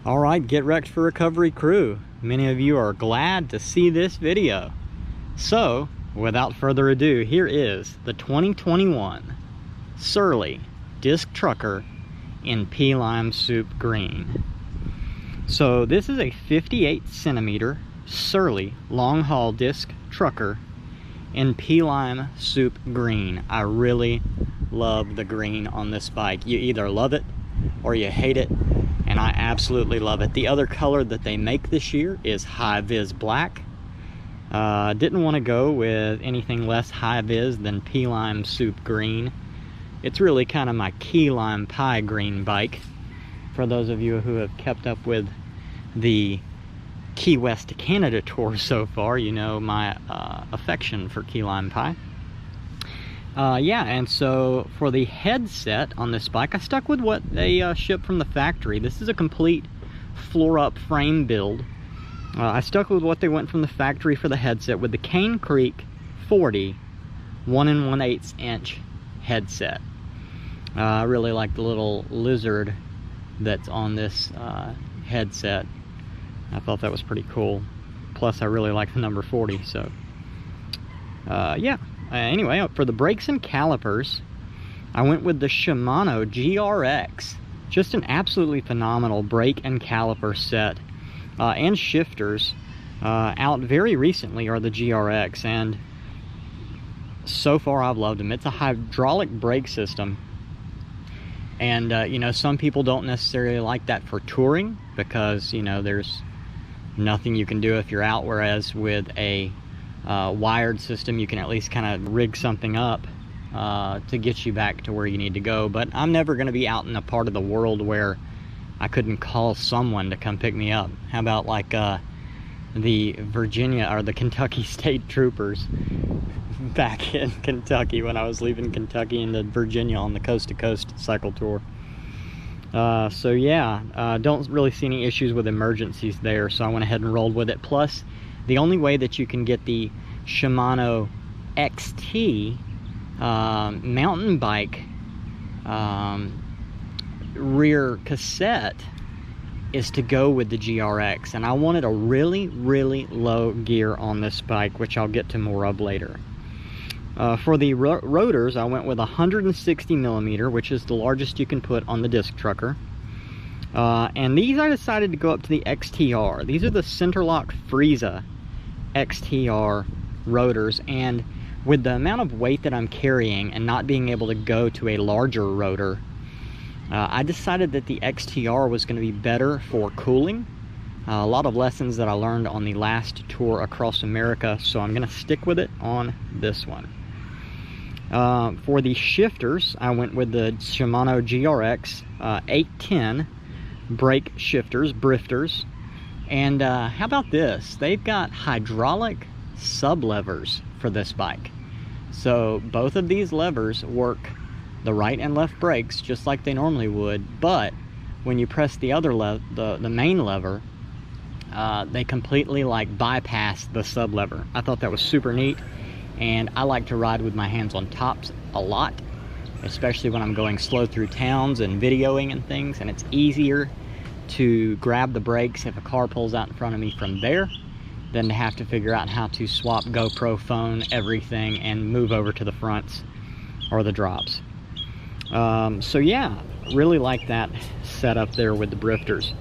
Alright, Get Wrecked for Recovery crew. Many of you are glad to see this video. So, without further ado, here is the 2021 Surly Disc Trucker in Pea Lime Soup Green. So this is a 58 centimeter Surly long haul disc trucker in Pea Lime Soup Green. I really love the green on this bike. You either love it or you hate it, and I absolutely love it. The other color that they make this year is High Vis Black. Didn't want to go with anything less high vis than Pea Lime Soup Green. It's really kind of my key lime pie green bike. For those of you who have kept up with the Key West to Canada tour so far, you know my affection for key lime pie. Yeah, and so for the headset on this bike, I stuck with what they shipped from the factory. This is a complete floor-up frame build. I stuck with what they went from the factory for the headset with the Cane Creek 40 1 1/8 inch headset. I really like the little lizard that's on this headset. I thought that was pretty cool. Plus, I really like the number 40, so yeah. Anyway, for the brakes and calipers, I went with the Shimano GRX. Just an absolutely phenomenal brake and caliper set. And shifters out very recently are the GRX, and so far I've loved them. It's a hydraulic brake system, and you know, some people don't necessarily like that for touring because, you know, there's nothing you can do if you're out, whereas with a wired system you can at least kind of rig something up to get you back to where you need to go. But I'm never going to be out in a part of the world where I couldn't call someone to come pick me up. How about like the Virginia or the Kentucky State Troopers back in Kentucky when I was leaving Kentucky into Virginia on the coast to coast cycle tour. So yeah, don't really see any issues with emergencies there, so I went ahead and rolled with it. Plus, the only way that you can get the Shimano XT mountain bike rear cassette is to go with the GRX, and I wanted a really low gear on this bike, which I'll get to more of later. For the rotors, I went with 160 millimeter, which is the largest you can put on the disc trucker. And these I decided to go up to the XTR. These are the Centerlock Frieza XTR rotors, and with the amount of weight that I'm carrying and not being able to go to a larger rotor, I decided that the XTR was going to be better for cooling. A lot of lessons that I learned on the last tour across America, so I'm going to stick with it on this one. For the shifters, I went with the Shimano GRX 810 brake shifters, brifters. And how about this? They've got hydraulic sub levers for this bike. So both of these levers work the right and left brakes just like they normally would, but when you press the other the main lever, they completely like bypass the sub lever. I thought that was super neat, and I like to ride with my hands on tops a lot, especially when I'm going slow through towns and videoing and things, and it's easier to grab the brakes if a car pulls out in front of me from there than to have to figure out how to swap GoPro phone, everything, and move over to the fronts or the drops. So yeah, really like that setup there with the brifters.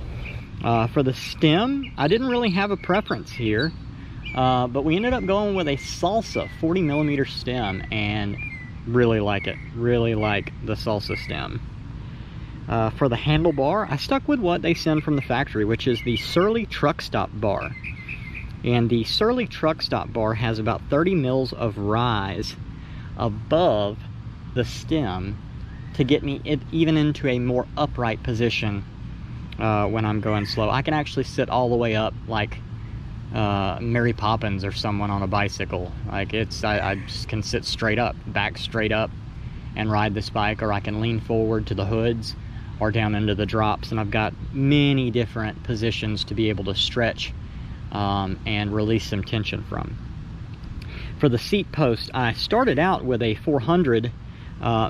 For the stem, I didn't really have a preference here, but we ended up going with a Salsa 40 millimeter stem, and really like it. Really like the Salsa stem. For the handlebar, I stuck with what they send from the factory, which is the Surly Truck Stop bar. And the Surly Truck Stop bar has about 30 mils of rise above the stem to get me even into a more upright position when I'm going slow. I can actually sit all the way up like Mary Poppins or someone on a bicycle. Like I just can sit straight up, back straight up, and ride this bike, or I can lean forward to the hoods or down into the drops, and I've got many different positions to be able to stretch and release some tension from. For the seat post, I started out with a 400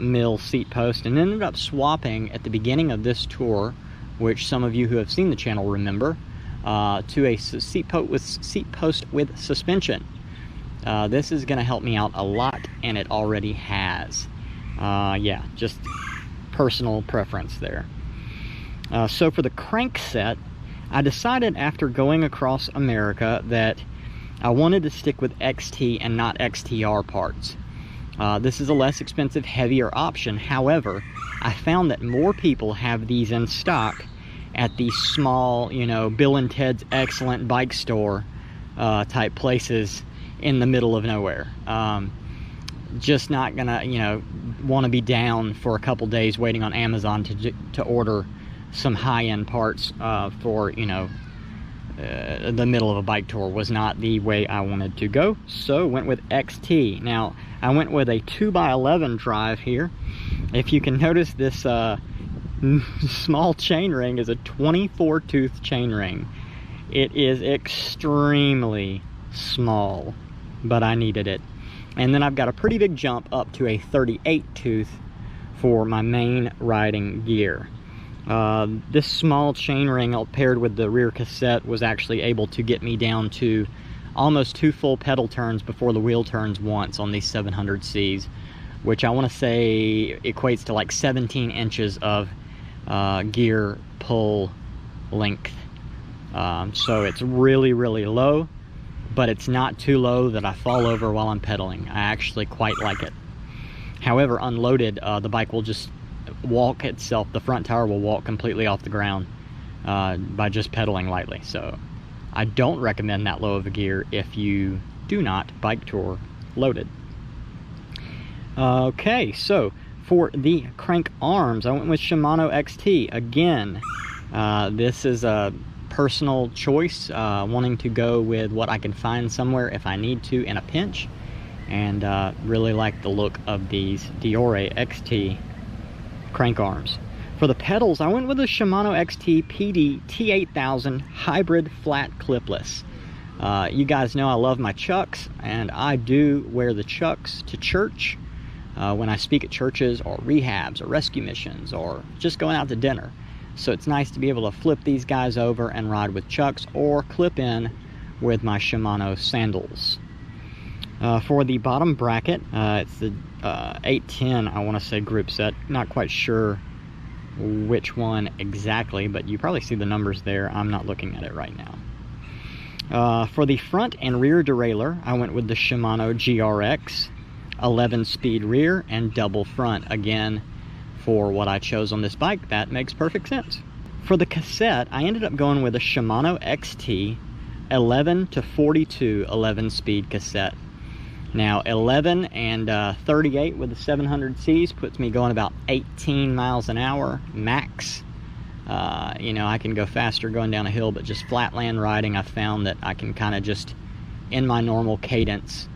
mil seat post and ended up swapping at the beginning of this tour which some of you who have seen the channel remember, to a seat post with suspension. This is going to help me out a lot, and it already has. Yeah, just personal preference there. So for the crank set, I decided after going across America that I wanted to stick with XT and not XTR parts. This is a less expensive, heavier option. However, I found that more people have these in stock at these small, you know, Bill and Ted's Excellent Bike Store type places in the middle of nowhere. Just not gonna, you know, want to be down for a couple days waiting on Amazon to order some high-end parts for, you know, the middle of a bike tour. Was not the way I wanted to go, so went with XT. Now, I went with a 2x11 drive here. If you can notice, this small chain ring is a 24 tooth chain ring. It is extremely small, but I needed it. And then I've got a pretty big jump up to a 38 tooth for my main riding gear. This small chain ring paired with the rear cassette was actually able to get me down to almost 2 full pedal turns before the wheel turns once on these 700Cs, which I want to say equates to like 17 inches of gear pull length. So it's really, really low, but it's not too low that I fall over while I'm pedaling. I actually quite like it. However, unloaded, the bike will just walk itself. The front tire will walk completely off the ground by just pedaling lightly. So I don't recommend that low of a gear if you do not bike tour loaded. Okay, so for the crank arms, I went with Shimano XT. Again, this is a personal choice, wanting to go with what I can find somewhere if I need to in a pinch, and really like the look of these Diore XT crank arms. For the pedals, I went with a Shimano XT PD T8000 hybrid flat clipless. You guys know I love my chucks, and I do wear the chucks to church when I speak at churches or rehabs or rescue missions or just going out to dinner. So it's nice to be able to flip these guys over and ride with chucks or clip in with my Shimano sandals. For the bottom bracket, it's the 810, I want to say, group set. Not quite sure which one exactly, but you probably see the numbers there. I'm not looking at it right now. For the front and rear derailleur, I went with the Shimano GRX, 11-speed rear and double front. Again, for what I chose on this bike, that makes perfect sense. For the cassette, I ended up going with a Shimano XT 11 to 42 11-speed cassette. Now 11 and 38 with the 700Cs puts me going about 18 miles an hour max. You know, I can go faster going down a hill, but just flatland riding, I found that I can kind of just, in my normal cadence,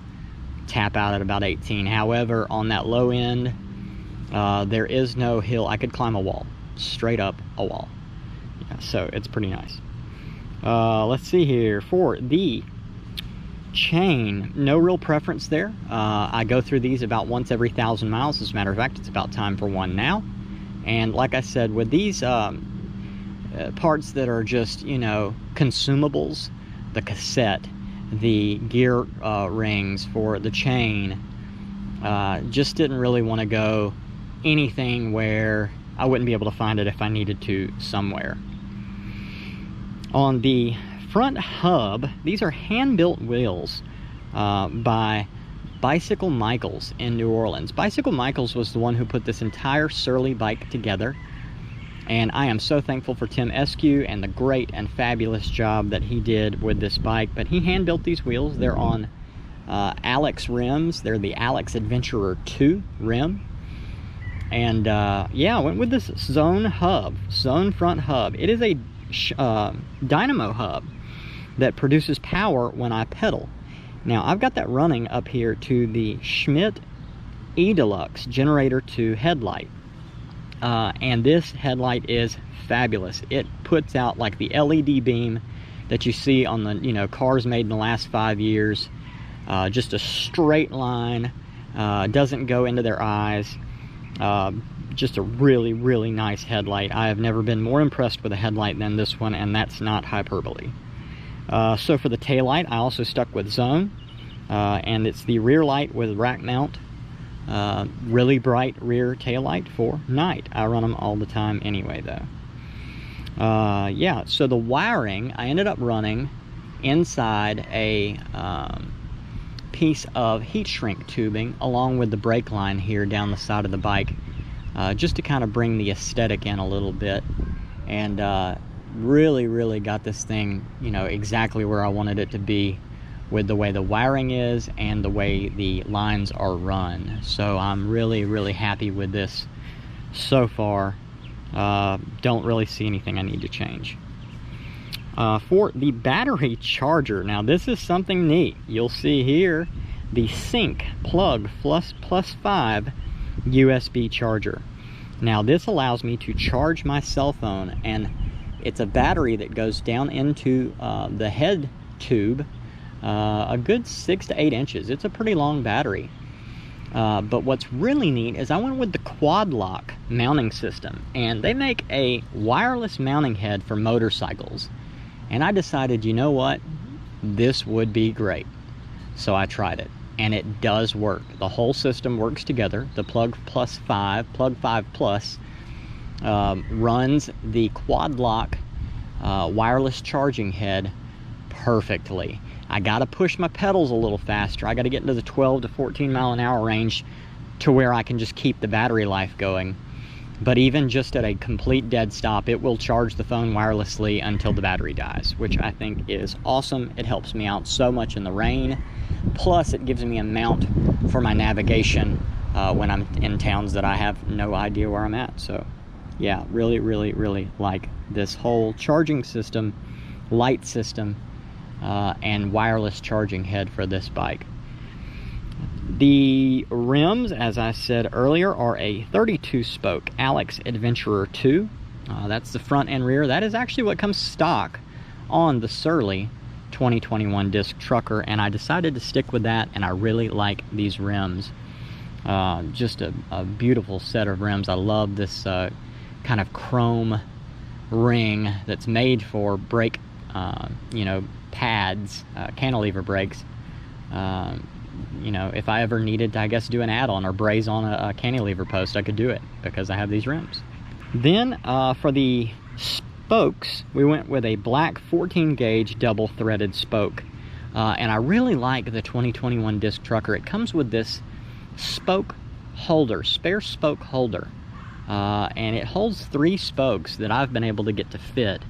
tap out at about 18. However, on that low end, there is no hill. I could climb a wall, straight up a wall. Yeah, so it's pretty nice. Let's see here. For the chain, no real preference there. I go through these about once every 1,000 miles. As a matter of fact, it's about time for one now. And like I said, with these parts that are just, you know, consumables, the cassette, the gear rings for the chain, just didn't really want to go anything where I wouldn't be able to find it if I needed to somewhere. On the front hub, these are hand-built wheels by Bicycle Michaels in New Orleans. Bicycle Michaels was the one who put this entire Surly bike together, and I am so thankful for Tim Eskew and the great and fabulous job that he did with this bike. But he hand-built these wheels. They're on Alex rims. They're the Alex Adventurer 2 rim. And yeah, I went with this Zone hub, Zone front hub. It is a dynamo hub that produces power when I pedal. Now, I've got that running up here to the Schmidt E-Deluxe Generator 2 headlight. And this headlight is fabulous. It puts out like the LED beam that you see on the, you know, cars made in the last 5 years. Just a straight line, doesn't go into their eyes. just a really, really nice headlight. I have never been more impressed with a headlight than this one, and that's not hyperbole. So for the taillight, I also stuck with Zone, and it's the rear light with rack mount. Really bright rear taillight for night. I run them all the time anyway, though. Yeah, so the wiring, I ended up running inside a piece of heat shrink tubing along with the brake line here down the side of the bike, just to kind of bring the aesthetic in a little bit, and really got this thing, you know, exactly where I wanted it to be with the way the wiring is and the way the lines are run. So I'm really happy with this so far. Don't really see anything I need to change. For the battery charger, now this is something neat. You'll see here the Sync Plug plus 5 USB charger. Now this allows me to charge my cell phone, and it's a battery that goes down into the head tube a good 6 to 8 inches. It's a pretty long battery. But what's really neat is I went with the quad lock mounting system, and they make a wireless mounting head for motorcycles. And I decided, you know what, this would be great. So I tried it, and it does work. The whole system works together. The Plug 5 Plus runs the quad lock wireless charging head perfectly. I gotta push my pedals a little faster. I gotta get into the 12 to 14 mile an hour range to where I can just keep the battery life going. But even just at a complete dead stop, it will charge the phone wirelessly until the battery dies, which I think is awesome. It helps me out so much in the rain. Plus, it gives me a mount for my navigation when I'm in towns that I have no idea where I'm at. So yeah, really like this whole charging system, light system, and wireless charging head for this bike. The rims, as I said earlier, are a 32-spoke Alex Adventurer 2. That's the front and rear. That is actually what comes stock on the Surly 2021 disc trucker, and I decided to stick with that, and I really like these rims. Just a beautiful set of rims. I love this kind of chrome ring that's made for brake, you know, pads, cantilever brakes. You know, if I ever needed to, I guess, do an add-on or braze on a cantilever post, I could do it because I have these rims. Then for the spokes, we went with a black 14 gauge double threaded spoke, and I really like the 2021 disc trucker. It comes with this spoke holder, spare spoke holder, and it holds 3 spokes that I've been able to get to fit.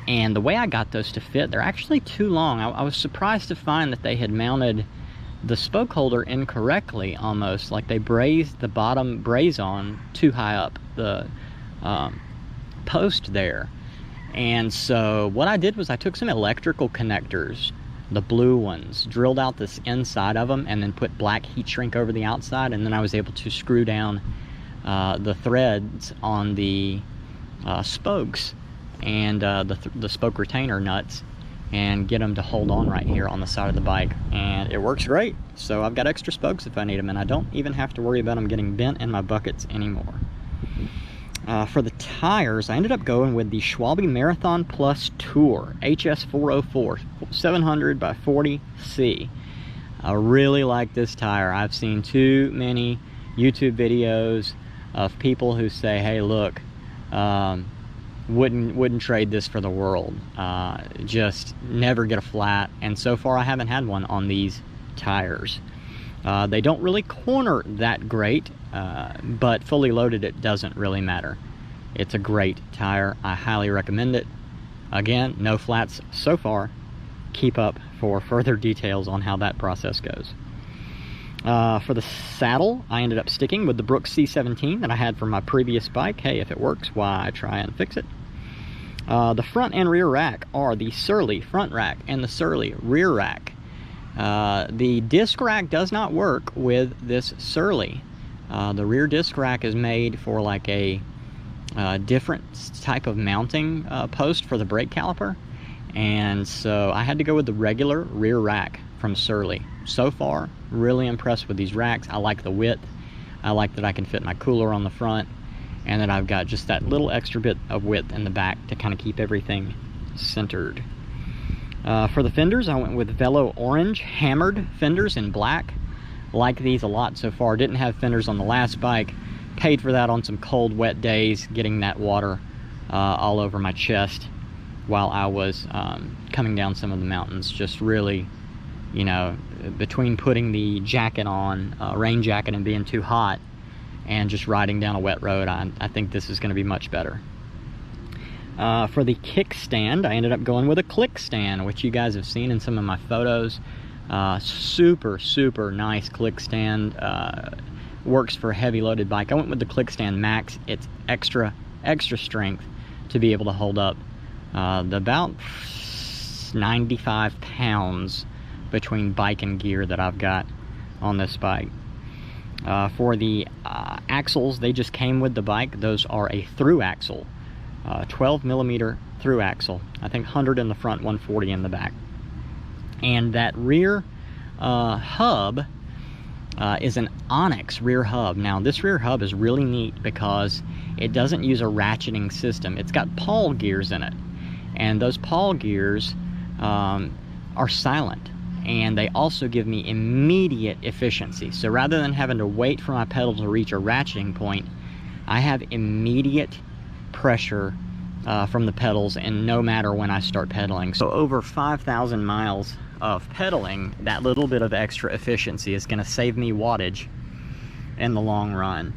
And the way I got those to fit, they're actually too long. I was surprised to find that they had mounted the spoke holder incorrectly, almost like they brazed the bottom braze on too high up the post there. And so what I did was I took some electrical connectors, the blue ones, drilled out this inside of them, and then put black heat shrink over the outside, and then I was able to screw down the threads on the spokes and the spoke retainer nuts, and get them to hold on right here on the side of the bike, and it works great. So I've got extra spokes if I need them, and I don't even have to worry about them getting bent in my buckets anymore. For the tires, I ended up going with the Schwalbe Marathon Plus Tour HS404 700 by 40C. I really like this tire. I've seen too many YouTube videos of people who say, hey, look, wouldn't trade this for the world. Just never get a flat, and so far I haven't had one on these tires. They don't really corner that great, but fully loaded it doesn't really matter. It's a great tire. I highly recommend it. Again, no flats so far. Keep up for further details on how that process goes. For the saddle, I ended up sticking with the Brooks C17 that I had for my previous bike. Hey, if it works, why try and fix it? The front and rear rack are the Surly front rack and the Surly rear rack. The disc rack does not work with this Surly. The rear disc rack is made for like a different type of mounting post for the brake caliper, and so I had to go with the regular rear rack from Surly. So far, really impressed with these racks. I like the width. I like that I can fit my cooler on the front, and that I've got just that little extra bit of width in the back to kind of keep everything centered. For the fenders, I went with Velo Orange hammered fenders in black. Like these a lot so far. Didn't have fenders on the last bike. Paid for that on some cold, wet days, getting that water all over my chest while I was coming down some of the mountains. Just really, you know, between putting the jacket on, rain jacket, and being too hot, and just riding down a wet road, I think this is going to be much better. For the kickstand, I ended up going with a Kickstand, which you guys have seen in some of my photos. Super, super nice Kickstand. Works for a heavy loaded bike. I went with the Kickstand Max. It's extra strength to be able to hold up the about 95 pounds between bike and gear that I've got on this bike. For the axles, they just came with the bike. Those are a through axle, 12mm through axle. I think 100 in the front, 140 in the back. And that rear hub is an Onyx rear hub. Now, this rear hub is really neat because it doesn't use a ratcheting system. It's got pawl gears in it, and those pawl gears are silent, and they also give me immediate efficiency. So rather than having to wait for my pedal to reach a ratcheting point, I have immediate pressure from the pedals, and no matter when I start pedaling. So over 5,000 miles of pedaling, that little bit of extra efficiency is going to save me wattage in the long run.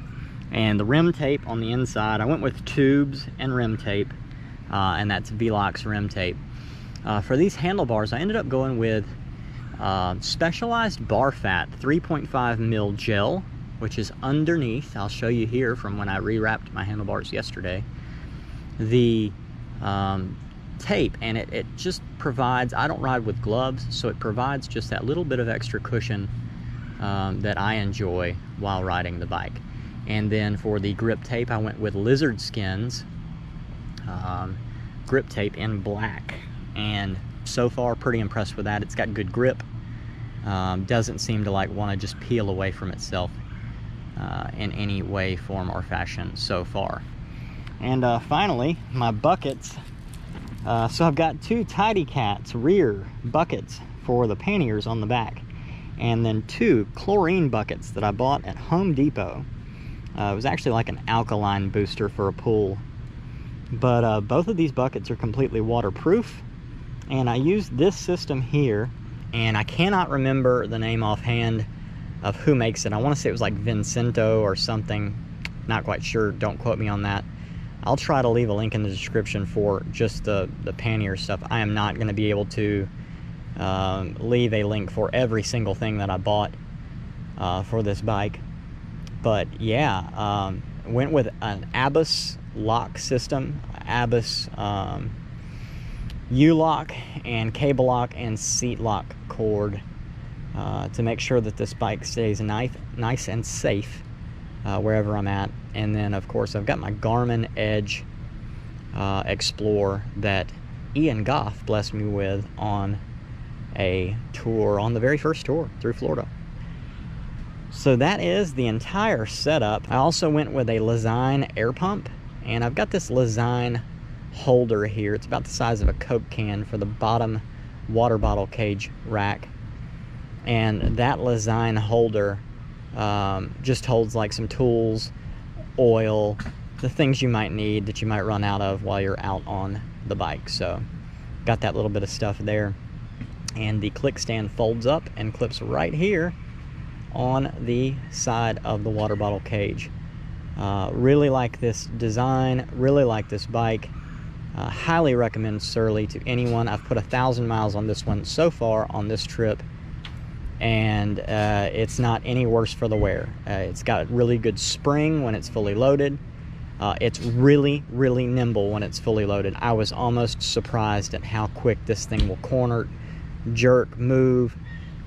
And the rim tape on the inside, I went with tubes and rim tape, and that's Velox rim tape. For these handlebars, I ended up going with Specialized Bar Fat 3.5 mil gel, which is underneath. I'll show you here from when I rewrapped my handlebars yesterday. The tape, and it just provides, I don't ride with gloves, so it provides just that little bit of extra cushion that I enjoy while riding the bike. And then for the grip tape, I went with Lizard Skins grip tape in black, and so far pretty impressed with that. It's got good grip, doesn't seem to like want to just peel away from itself in any way, form, or fashion so far. And finally, my buckets. So I've got two Tidy Cats rear buckets for the panniers on the back, and then two chlorine buckets that I bought at Home Depot. It was actually like an alkaline booster for a pool. But both of these buckets are completely waterproof, and I used this system here, and I cannot remember the name offhand of who makes it. I want to say it was like Vincento or something. Not quite sure, don't quote me on that. I'll try to leave a link in the description for just the pannier stuff. I am not going to be able to leave a link for every single thing that I bought for this bike. But yeah, went with an Abbas lock system, Abbas U-lock and cable lock and seat lock cord to make sure that this bike stays nice and safe wherever I'm at. And then of course I've got my Garmin Edge Explorer that Ian Goff blessed me with on a tour, on the very first tour through Florida. So that is the entire setup. I also went with a Lezyne air pump, and I've got this Lezyne holder here. It's about the size of a Coke can for the bottom water bottle cage rack, and that Lezyne holder just holds like some tools, oil, the things you might need that you might run out of while you're out on the bike. So got that little bit of stuff there. And the Kickstand folds up and clips right here on the side of the water bottle cage. Really like this design, really like this bike. Highly recommend Surly to anyone. I've put 1,000 miles on this one so far on this trip, and it's not any worse for the wear. It's got really good spring when it's fully loaded. It's really, really nimble when it's fully loaded. I was almost surprised at how quick this thing will corner, jerk, move.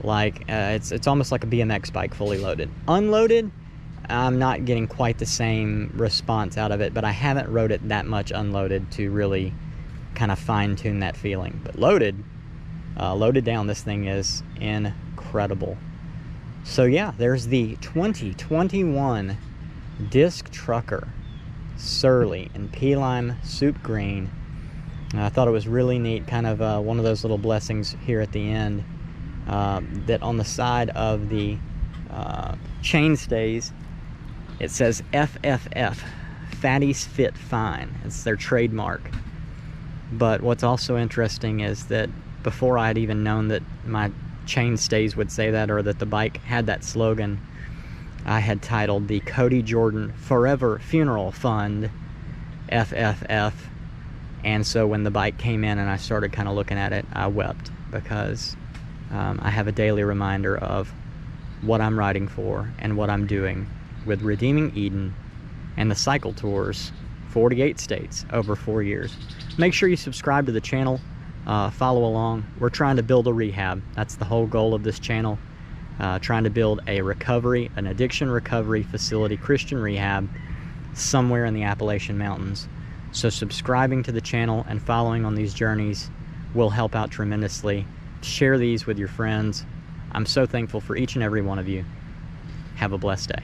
Like it's almost like a BMX bike fully loaded. Unloaded, I'm not getting quite the same response out of it, but I haven't rode it that much unloaded to really kind of fine-tune that feeling. But loaded down, this thing is incredible. So yeah, there's the 2021 Disc Trucker Surly in Pea Lime Soup Green. I thought it was really neat, kind of one of those little blessings here at the end, that on the side of the chain stays, it says FFF, Fatties Fit Fine. It's their trademark. But what's also interesting is that before I had even known that my chain stays would say that, or that the bike had that slogan, I had titled the Cody Jordan Forever Funeral Fund FFF. And so when the bike came in and I started kind of looking at it, I wept, because I have a daily reminder of what I'm riding for and what I'm doing with Redeeming Eden and the cycle tours, 48 states over 4 years. Make sure you subscribe to the channel, follow along. We're trying to build a rehab. That's the whole goal of this channel, trying to build an addiction recovery facility, Christian rehab, somewhere in the Appalachian Mountains. So subscribing to the channel and following on these journeys will help out tremendously. Share these with your friends. I'm so thankful for each and every one of you. Have a blessed day.